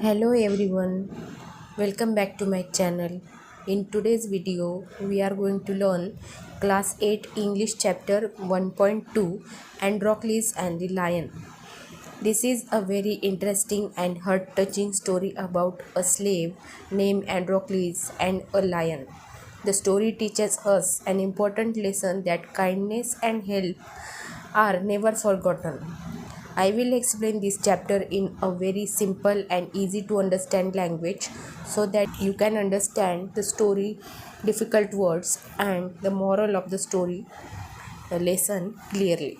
Hello everyone, welcome back to my channel. In today's video, we are going to learn Class 8 English Chapter 1.2 Androcles and the Lion. This is a very interesting and heart-touching story about a slave named Androcles and a lion. The story teaches us an important lesson that kindness and help are never forgotten. I will explain this chapter in a very simple and easy to understand language so that you can understand the story, difficult words, and the moral of the story, the lesson clearly.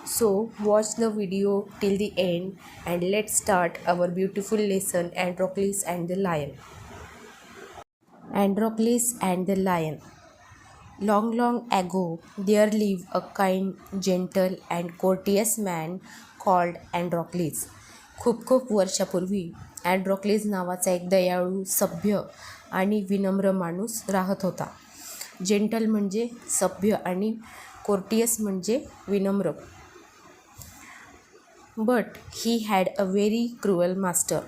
So, watch the video till the end and let's start our beautiful lesson Androcles and the Lion. Androcles and the Lion. Long, long ago, there lived a kind, gentle, and courteous man called Androcles. खूप खूप वर्षापूर्वी अँड्रॉक्लिस नावाचा एक दयाळू, सभ्य आणि विनम्र माणूस राहत होता. जेंटल म्हणजे सभ्य आणि कोर्टियस म्हणजे विनम्र. But he had a very cruel master.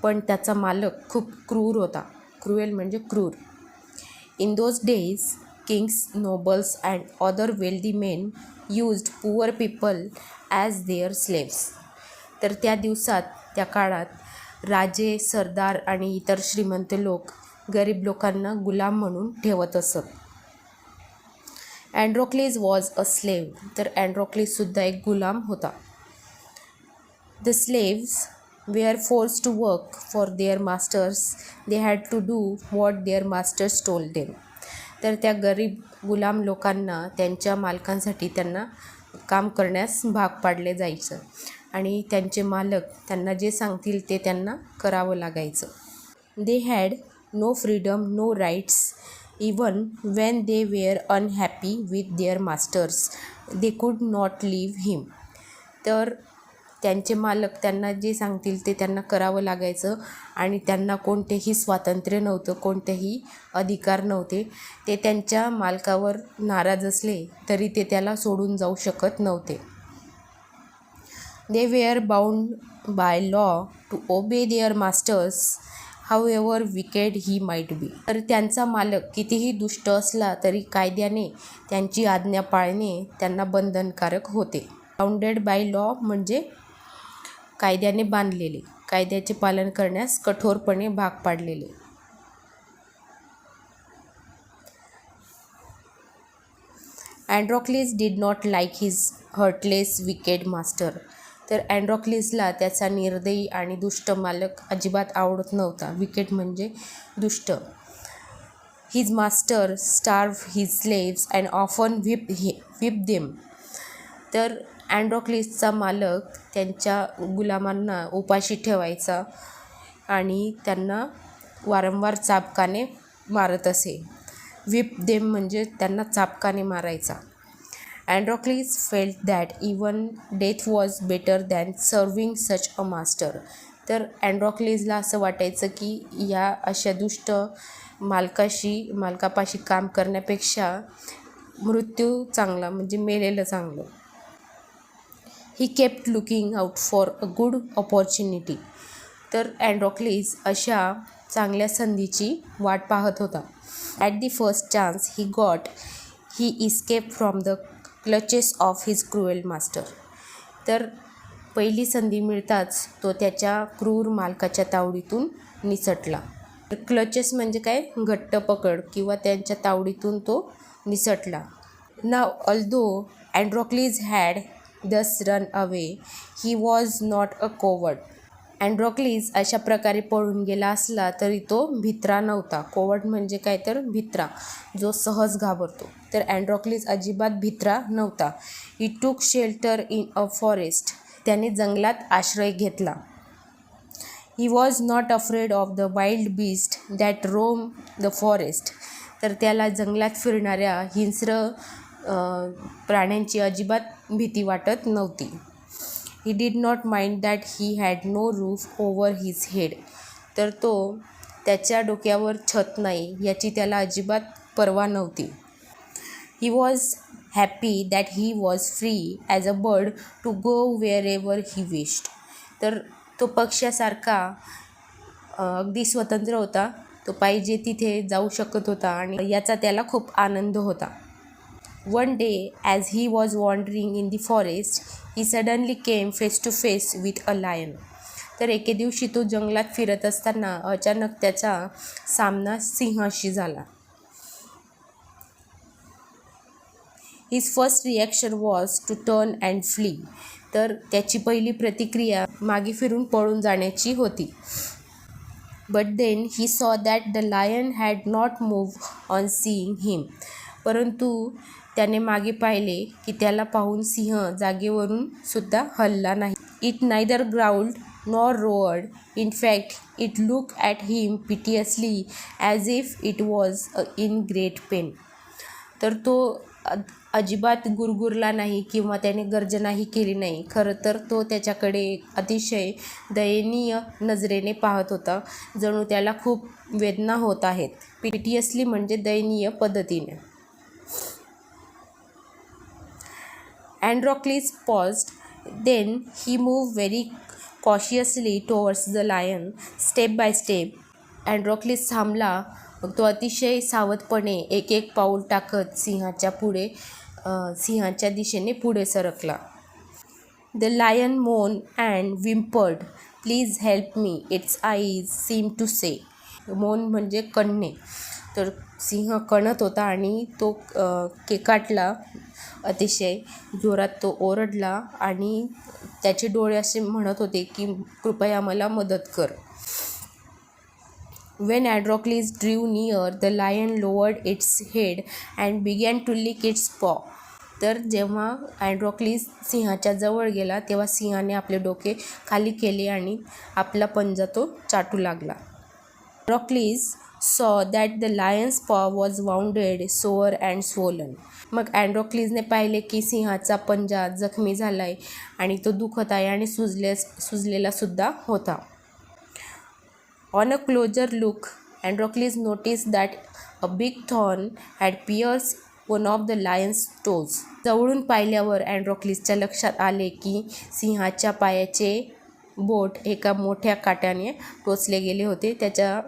पण त्याचा मालक खूप क्रूर होता. क्रुएल म्हणजे क्रूर. In those days kings, nobles and other wealthy men used poor people as their slaves. तर त्या दिवसात, त्या काळात राजे, सरदार आणि इतर श्रीमंत लोक गरीब लोकांना गुलाम म्हणून ठेवत असत. अँड्रोक्लिस वॉज अ स्लेव्ह. तर अँड्रोक्लिस सुद्धा एक गुलाम होता. The slaves were forced to work for their masters. They had to do what their masters told them. तर त्या गरीब गुलाम लोकांना त्यांच्या मालकांसाठी त्यांना काम करण्यास भाग पाडले जायचं आणि त्यांचे मालक त्यांना जे सांगतील ते त्यांना करावं लागायचं. They had no freedom, no rights. Even when they were unhappy with their masters they could not leave हिम. तर त्यांचे मालक त्यांना जे सांगतील ते त्यांना करावं लागायचं आणि त्यांना कोणतेही स्वातंत्र्य नव्हतं, कोणतेही अधिकार नव्हते. ते त्यांच्या मालकावर नाराज असले तरी ते त्याला सोडून जाऊ शकत नव्हते. They were bound by law to obey their masters however wicked he might be. तर त्यांचा मालक कितीही दुष्ट असला तरी कायद्याने त्यांची आज्ञा पाळणे त्यांना बंधनकारक होते. बाउंडेड बाय लॉ म्हणजे कायद्याने बांधलेले, कायद्याचे पालन करण्यास कठोरपणे भाग पाडलेले. Androcles did not like his heartless wicked master. तर अँड्रॉक्लिसला त्याचा निर्दयी आणि दुष्ट मालक अजिबात आवडत नव्हता. विकेड म्हणजे दुष्ट. His master starve his slaves and often whip them. तर अँड्रॉक्लिसचा मालक त्यांच्या गुलामांना उपाशी ठेवायचा आणि त्यांना वारंवार चाबकाने मारत असे. व्हिप देम म्हणजे त्यांना चाबकाने मारायचा. Androcles felt that even death was better than serving such a master. तर अँड्रॉक्लिसला असं वाटायचं की या अशा दुष्ट मालकापाशी काम करण्यापेक्षा मृत्यू चांगला, म्हणजे मेलेलं चांगलं. He kept looking out for a good opportunity. तर अँड्रॉक्लिस अशा चांगल्या संधीची वाट पाहत होता. At the first chance he got he escape from the clutches of his cruel master. तर पहिली संधी मिळताच तो त्याच्या क्रूर मालकाच्या तावडीतून निसटला. क्लचेस म्हणजे काय, घट्ट पकड किंवा त्यांच्या तावडीतून तो निसटला. नाव although Androcles had thus run away, he was not a coward. Androcles अशा प्रकारे पळून गेला असला तरी तो भित्रा नव्हता. कोवर्ड म्हणजे काय, तर भित्रा, जो सहज घाबरतो. तर अँड्रॉक्लिस अजिबात भित्रा नव्हता. ही टूक शेल्टर इन अ फॉरेस्ट. त्याने जंगलात आश्रय घेतला. He was not afraid of the wild beast that Rome the forest. तर त्याला जंगलात फिरणाऱ्या हिंस्र प्राण्यांची अजिबात भीती वाटत नव्हती. He did not mind that he had no roof over his head. तर तो त्याच्या डोक्यावर छत नाही याची त्याला अजिबात पर्वा नव्हती. He was happy that he was free as a bird to go wherever he wished. तर तो पक्ष्यासारखा अगदी स्वतंत्र होता. तो पाहिजे तिथे जाऊ शकत होता आणि याचा त्याला खूप आनंद होता. One day as he was wandering in the forest he suddenly came face to face with a lion. तर एके दिवशी तो जंगलात फिरत असताना अचानक त्याचा सामना सिंहाशी झाला. His first reaction was to turn and flee. तर त्याची पहिली प्रतिक्रिया मागे फिरून पळून जाण्याची होती. But then he saw that the lion had not move on seeing him. परंतु त्याने मागे पाहिले की त्याला पाहून सिंह जागेवरून सुद्धा हलला नाही. It neither growled nor roared. In fact it look at him piteously as if it was in great pain. तर तो अजिबात गुरगुरला नाही किंवा त्याने गर्जनाही केली नाही. खरं तर तो त्याच्याकडे अतिशय दयनीय नजरेने पाहत होता, जणू त्याला खूप वेदना होत आहेत. पिटियसली म्हणजे दयनीय पद्धतीने. अँड्रोक्लिस paused. Then he moved very cautiously towards the lion, step by step. अँड्रोक्लिस थांबला. मग तो अतिशय सावधपणे एक एक पाऊल टाकत सिंहाच्या दिशेने पुढे सरकला. The lion moaned and whimpered. Please help me, its eyes seemed to say. मोन म्हणजे कणणे. तर सिंह कणत होता आणि तो केकाटला. अतिशय जोरात तो ओरडला आणि त्याचे डोळे असे म्हणत होते की कृपया मला मदत कर. When Androcles drew near, the lion lowered its head and began to lick its paw. तर जेव्हा अँड्रोक्लिस सिंहाच्या जवळ गेला तेव्हा सिंहाने आपले डोके खाली केले आणि आपला पंजा तो चाटू लागला. अँड्रोक्लिस saw that the lion's paw was wounded, sore and swollen. मग अँड्रोक्लिसने पाहिले की सिंहाचा पंजा जखमी झालाय आणि तो दुखत आहे आणि सुजलेला सुद्धा होता. On a closer look, Androcles noticed that a big thorn had pierced one of the lion's toes. जवळून पाहिल्यावर अँड्रोक्लिसच्या लक्षात आले की सिंहाच्या पायाचे बोट एका मोठ्या काट्याने टोचले गेले होते. त्याच्या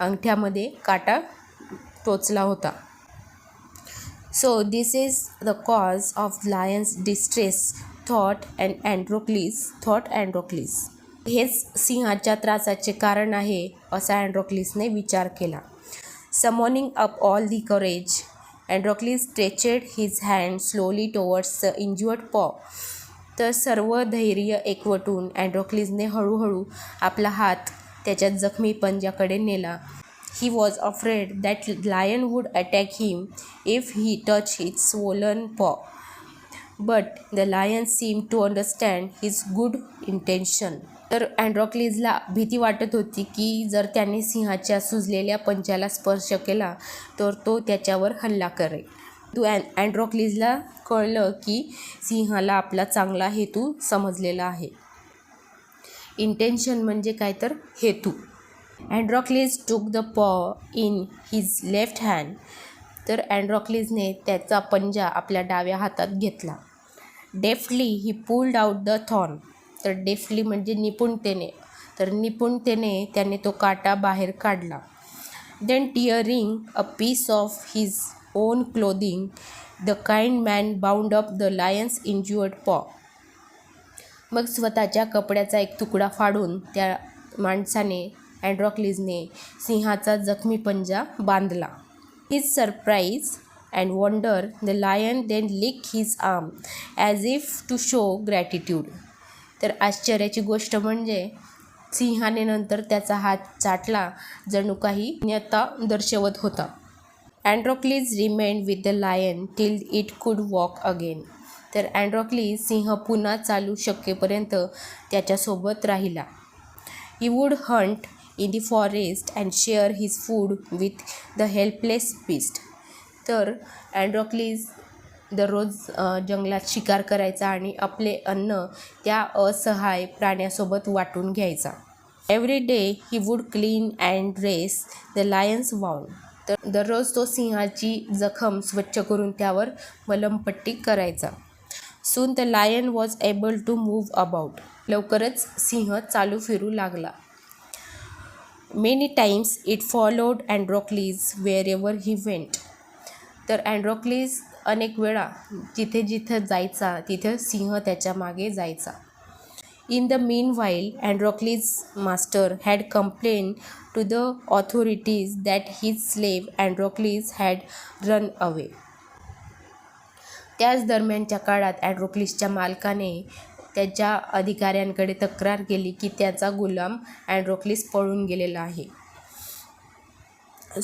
अंगठ्यामध्ये काटा टोचला होता. So this is the cause of lion's distress, thought Androcles. हेच सिंहाच्या त्रासाचे कारण आहे असा अँड्रोक्लिसने विचार केला. Summoning up all the courage, Androcles stretched his hand slowly towards the injured paw. तर सर्व धैर्य एकवटून अँड्रोक्लिसने हळूहळू आपला हात त्याच्या जखमी पंजाकडे नेला. He was afraid that lion would attack him if he touched its swollen paw. But the lion seemed to understand his good intention. तर अँड्रोक्लिसला भीती वाटत होती की जर त्याने सिंहाच्या सुजलेल्या पंजाला स्पर्श केला तर तो त्याच्यावर हल्ला करेल. अँड्रोक्लिसला कळलं की सिंहाला आपला चांगला हेतू समजलेला आहे. इंटेन्शन म्हणजे काय तर हेतू. Androcles took the paw in his left hand. तर अँड्रोक्लिसने त्याचा पंजा आपल्या डाव्या हातात घेतला. Deftly he pulled out the thorn. तर डेफ्टली म्हणजे निपुणतेने. तर निपुणतेने त्याने तो काटा बाहेर काढला. Then tearing a piece of his own clothing, the kind man bound up the lion's injured paw. मग स्वतःच्या कपड्याचा एक तुकडा फाडून त्या माणसाने अँड्रोक्लिसने सिंहाचा जखमी पंजा बांधला. His surprise and wonder, the lion then licked his arm as if to show gratitude. तर आश्चर्याची गोष्ट म्हणजे सिंहाने नंतर त्याचा हात चाटला, जणू काही कृतज्ञता दर्शवत होता. Androcles remained with the lion till it could walk again. तर अँड्रोक्लिस सिंह पुन्हा चालू शकेपर्यंत त्याच्यासोबत राहिला. He would hunt in the forest and share his food with the helpless beast. तर अँड्रोक्लिस दररोज जंगलात शिकार करायचा आणि आपले अन्न त्या असहाय प्राण्यासोबत वाटून घ्यायचा. Every day he would clean and dress the lion's wound. तर दररोज तो सिंहाची जखम स्वच्छ करून त्यावर मलमपट्टी करायचा. Soon the lion was able to move about. लवकरच सिंह चालू फिरू लागला. Many times it followed Androcles wherever he went. तर अँड्रोक्लिस अनेक वेळा जिथे जिथे जायचा तिथे सिंह त्याच्या मागे जायचा. In the meanwhile, Androcles' master had complained to the authorities that his slave Androcles had run away. त्याच दरम्यानच्या काळात अँड्रोक्लिसच्या मालकाने त्याच्या अधिकाऱ्यांकडे तक्रार केली की त्याचा गुलाम अँड्रोक्लिस पळून गेलेला आहे.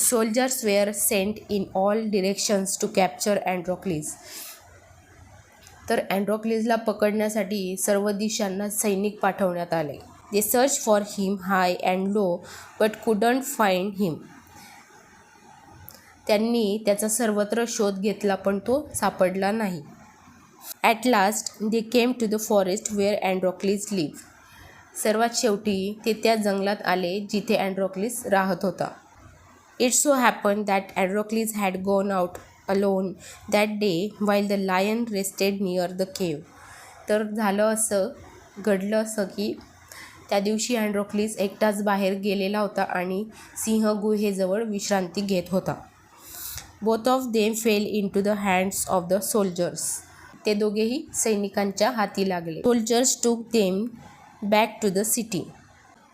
Soldiers were sent in all directions to capture Androcles. तर अँड्रोक्लिसला पकडण्यासाठी सर्व दिशांना सैनिक पाठवण्यात आले. They searched for him high and low but couldn't find him. त्यांनी त्याचा सर्वत्र शोध घेतला पण तो सापडला नाही. At last they came to the forest where Androcles lived. सर्वात शेवटी ते त्या जंगलात आले जिथे अँड्रोक्लिस राहत होता. It so happened that Androcles had gone out alone that day while the lion rested near the cave. तर घडलं असं की त्या दिवशी अँड्रोक्लिस एकटाच बाहेर गेलेला होता आणि सिंह गुहेजवळ विश्रांती घेत होता. Both of them fell into the hands of the soldiers. ते दोघेही सैनिकांच्या हाती लागले. Soldiers took them back to the city.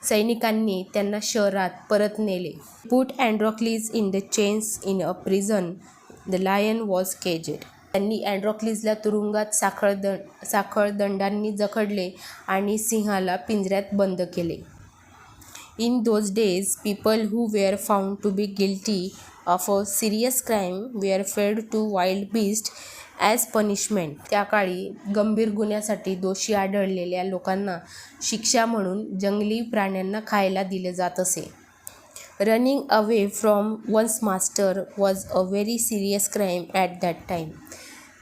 सैनिकांनी त्यांना शहरात परत नेले. Put Androcles in the chains in a prison. The lion was caged. त्यांनी अँड्रोक्लिसला तुरुंगात साखळदंडांनी जखडले आणि सिंहाला पिंजऱ्यात बंद केले. In those days, people who were found to be guilty of a serious crime were fed to wild beasts as punishment. त्या काळी गंभीर गुन्ह्यासाठी दोषी आढळलेल्या लोकांना शिक्षा म्हणून जंगली प्राण्यांना खायला दिले जात असे. Running away from one's master was a very serious crime at that time.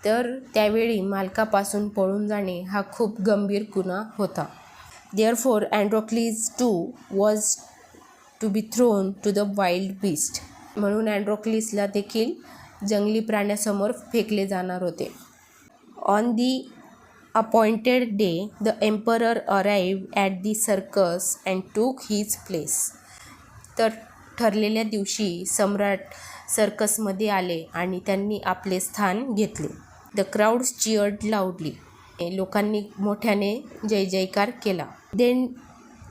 तर त्यावेळी मालकापासून पळून जाणे हा खूप गंभीर गुन्हा होता. Therefore Androcles too was to be thrown to the wild beast. म्हणून अँड्रोक्लिसला देखील जंगली प्राण्यासमोर फेकले जाणार होते. On the appointed day the emperor arrived at the circus and took his place. तर ठरलेल्या दिवशी सम्राट सर्कसमध्ये आले आणि त्यांनी आपले स्थान घेतले. The crowds cheered loudly. लोकांनी मोठ्याने जय जयकार केला. Then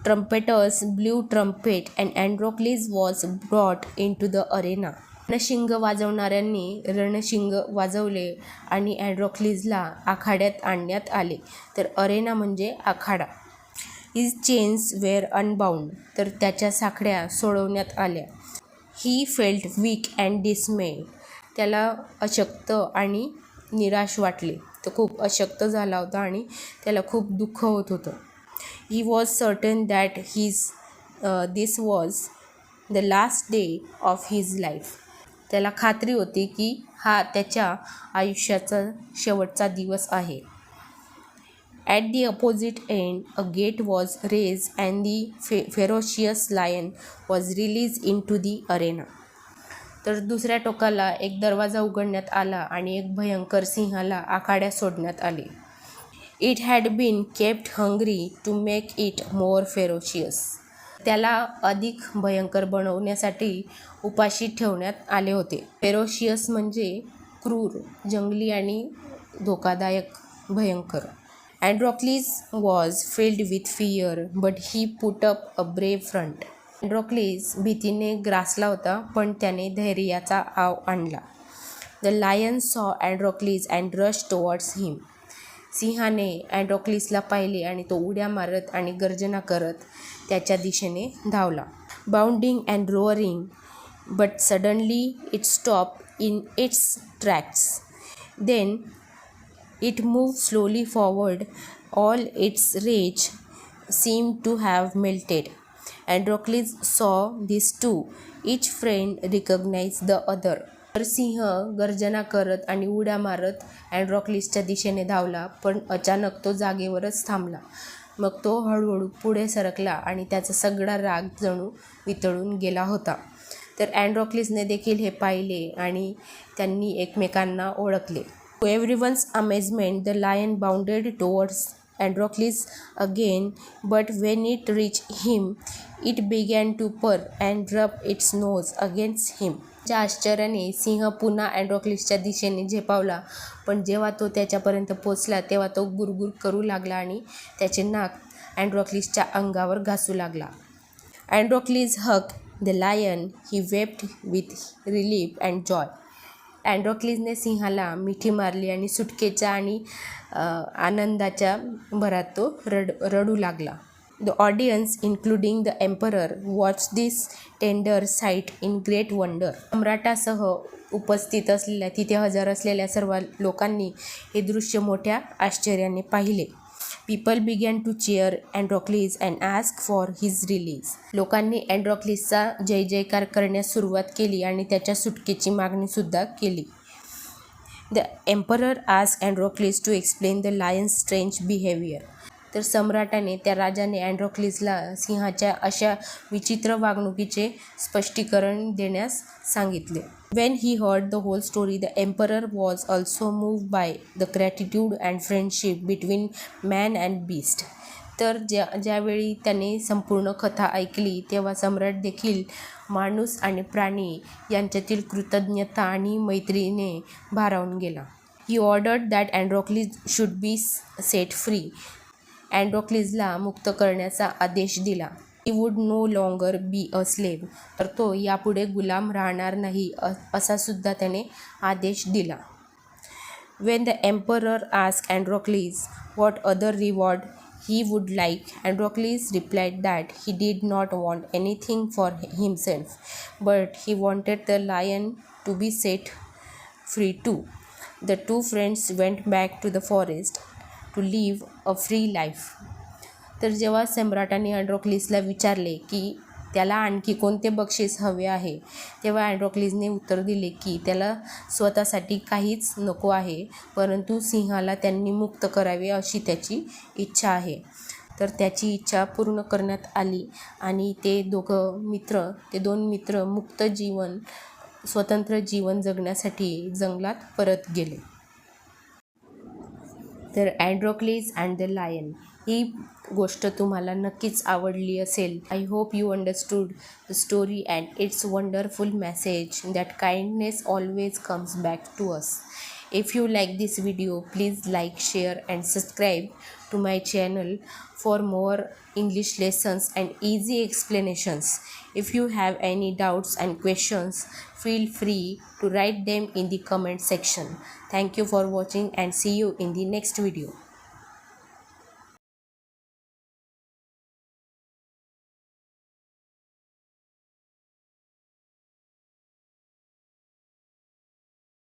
trumpeters blew trumpet and Androcles was brought into the arena. रणशिंग वाजवणाऱ्यांनी रणशिंग वाजवले आणि अँड्रोक्लिसला आखाड्यात आणण्यात आले. तर अरेना म्हणजे आखाडा. His chains were unbound. तर त्याच्या साखळ्या सोडवण्यात आल्या. He felt weak and dismayed. त्याला अशक्त आणि निराश वाटले. तो खूप अशक्त झाला होता आणि त्याला खूप दुःख होत होतं. He was certain that this was the last day of his life. त्याला खात्री होती की हा त्याच्या आयुष्याचा शेवटचा दिवस आहे. At the opposite end a gate was raise and the ferocious lion was release into the arena. तर दुसऱ्या टोकाला एक दरवाजा उघडण्यात आला आणि एक भयंकर सिंहाला आखाड्यात सोडण्यात आले. It had been kept hungry to make it more ferocious. त्याला अधिक भयंकर बनवण्यासाठी उपाशी ठेवण्यात आले होते. फेरोशियस म्हणजे क्रूर, जंगली आणि धोकादायक, भयंकर. Androcles was filled with fear but he put up a brave front. Androcles भीतीने ग्रासला होता पण त्याने धैर्याचा आव आणला. द लायन सॉ अँड्रोक्लिस अँड रश टुवर्ड्स हिम. सिंहाने अँड्रोक्लिसला पाहिले आणि तो उड्या मारत आणि गर्जना करत त्याच्या दिशेने धावला. Bounding and roaring but suddenly it stop in its tracks. Then it move slowly forward. All its rage seemed to have melted. Androcles saw these two. Each friend recognized the other. तर सिंह गर्जना करत आणि उड्या मारत अँड्रोक्लिसच्या दिशेने धावला पण अचानक तो जागेवरच थांबला. मग तो हळूहळू पुढे सरकला आणि त्याचा सगळा राग जणू वितळून गेला होता. तर अँड्रोक्लिसने देखील हे पाहिले आणि त्यांनी एकमेकांना ओळखले. To everyone's amazement, the lion bounded towards Androcles again, but when it reached him, it began to purr and rub its nose against him. त्या आश्चर्याने सिंह पुन्हा अँड्रोक्लिसच्या दिशेने झेपावला, पण जेव्हा तो त्याच्यापर्यंत पोचला तेव्हा तो गुरगुर करू लागला आणि त्याचे नाक अँड्रोक्लिसच्या अंगावर घासू लागला. Androcles hugged the lion. He wept with relief and joy. अँड्रोक्लिसने सिंहाला मिठी मारली आणि सुटकेच्या आणि आनंदाच्या भरात तो रडू लागला. The audience, including the emperor, watched this tender sight in great wonder. सम्राटासह उपस्थित असलेल्या तिथे हजर असलेल्या सर्व लोकांनी हे दृश्य मोठ्या आश्चर्याने पाहिले. People began to cheer Androcles and ask for his release. लोकांनी अँड्रोक्लिसचा जय जयकार करण्यास सुरुवात केली आणि त्याच्या सुटकेची मागणीसुद्धा केली. The emperor asked Androcles to explain the lion's strange behavior. तर सम्राटाने त्या राजाने अँड्रोक्लिसला सिंहाच्या अशा विचित्र वागणुकीचे स्पष्टीकरण देण्यास सांगितले. When he heard the whole story, the emperor was also moved by the gratitude and friendship between man and beast. तर ज्यावेळी त्याने संपूर्ण कथा ऐकली तेव्हा सम्राट देखील माणूस आणि प्राणी यांच्यातील कृतज्ञता आणि मैत्रीने भारावून गेला. He ordered that Androcles should be set free. अँड्रोक्लिसला मुक्त करण्याचा आदेश दिला. He would no longer be a slave. तर तो यापुढे गुलाम राहणार नाही असा सुद्धा त्याने आदेश दिला. When the emperor asked Androcles what other reward he would like, Androcles replied that he did not want anything for himself, but he wanted the lion to be set free too. The two friends went back to the forest to live a free life. तर जेव्हा सम्राटाने अँड्रोक्लिसला विचारले की त्याला आणखी कोणते बक्षीस हवे आहे, तेव्हा अँड्रोक्लिसने उत्तर दिले की त्याला स्वतःसाठी काहीच नको आहे, परंतु सिंहाला त्यांनी मुक्त करावे अशी त्याची इच्छा आहे. तर त्याची इच्छा पूर्ण करण्यात आली आणि ते दोन मित्र मुक्त जीवन, स्वतंत्र जीवन जगण्यासाठी जंगलात परत गेले. तर अँड्रोक्लिस अँड द लायन ही गोष्ट तुम्हाला नक्कीच आवडली असेल. I hope you understood the story and its wonderful message that kindness always comes back to us. If you like this video, please like, share and subscribe to my channel for more English lessons and easy explanations. If you have any doubts and questions, feel free to write them in the comment section. Thank you for watching and see you in the next video.